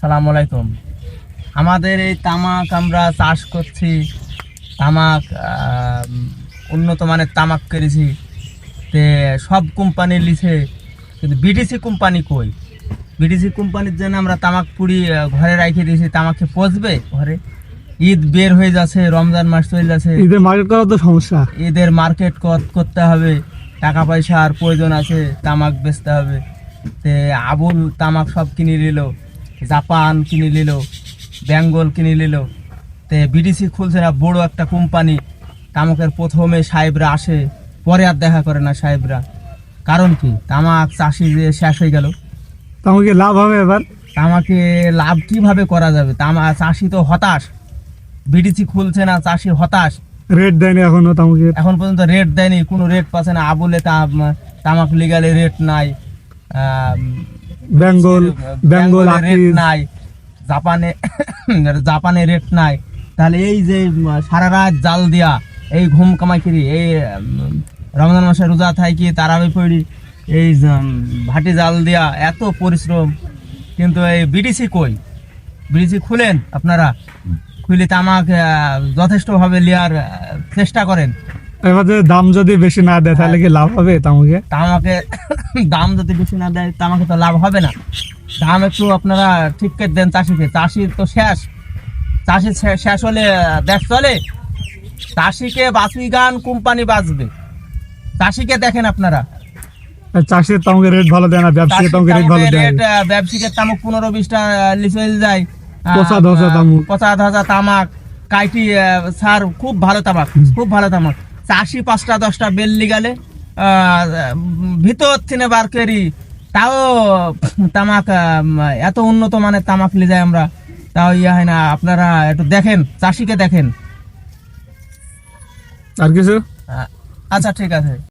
সালাম আলাইকুম। আমাদের এই তামাক আমরা চাষ করছি, তামাক উন্নত মানের তামাক করেছি, তে সব কোম্পানি লিছে, কিন্তু বিটিসি কোম্পানি কই? বিটিসি কোম্পানির জন্য আমরা তামাক পুড়ি ঘরে রাখে দিয়েছি, তামাককে পচবে ঘরে। ঈদ বের হয়ে যাচ্ছে, রমজান মাস চলে যাচ্ছে, ঈদের মার্কেট করা তো সমস্যা। ঈদের মার্কেট করতে হবে, টাকা পয়সার প্রয়োজন আছে, তামাক বেচতে হবে। তে আবুল তামাক সব কিনে নিল, জাপান কিনে নিল, বেঙ্গল কিনে নিল। তে বিডিসি খুলছে না, বড় একটা কোম্পানি। তামাকের প্রথমে সাহেবরা আসে, পরে আর দেখা করে না সাহেবরা। কারণ কি? তামাক চাষি যে শেষ হয়ে গেল। তোমাকে লাভ হবে এবার? তামাকে লাভ কিভাবে করা যাবে? চাষি তো হতাশ, বিডিসি খুলছে না, চাষি হতাশ। রেট দেয়নি এখনো তোমাকে? এখন পর্যন্ত রেট দেয়নি, কোনো রেট পাচ্ছে না। আবুলে তামাক লিগালে রেট নাই, বেঙ্গল রেট নাই, জাপানে রেট নাই। তাহলে এই যে সারা রাত জাল দিয়া, এই ঘুম কামাই করি, এই রমজান মাসে রোজা থাকি, তারাবি পড়ি, এই ভাটি জাল দিয়া এত পরিশ্রম, কিন্তু এই বিডিসি কই? বিডিসি খুলেন আপনারা, খুলে তামাক যথেষ্টভাবে লিয়ার চেষ্টা করেন। এবার দাম যদি বেশি না দেয় তাহলে কি লাভ হবে তোমাকে? তামাকে দাম যদি বেশি না দেয়, তামাকে তো লাভ হবে না। দাম একটু আপনারা ঠিক করে দেন চাষিকে। চাষি তো শেষ, চাষি শেষ হলে দেশ চলে। চাষিকে বাঁচি গান, কোম্পানি বাঁচবে। চাষিকে দেখেন আপনারা। চাষের তোমাকে রেট ভালো দেয় না, ব্যবসায়ীর তোমাকে রেট ভালো দেয়। ব্যবসায়িকের তামাক 15-20টা লিচে যায়, পচা ধসা তামাক। পচা ধসা তামাক কাইটি সার, খুব ভালো তামাক, খুব ভালো তামাক। চাষি 5টা-10টা বেল্লি গেলে ভিতর থেকে বার করি, তাও তামাক এত উন্নত মানের তামাক লি যায় আমরা, তাও ইয়ে হয় না। আপনারা একটু দেখেন, চাষিকে দেখেন। আর কিছু? আচ্ছা, ঠিক আছে।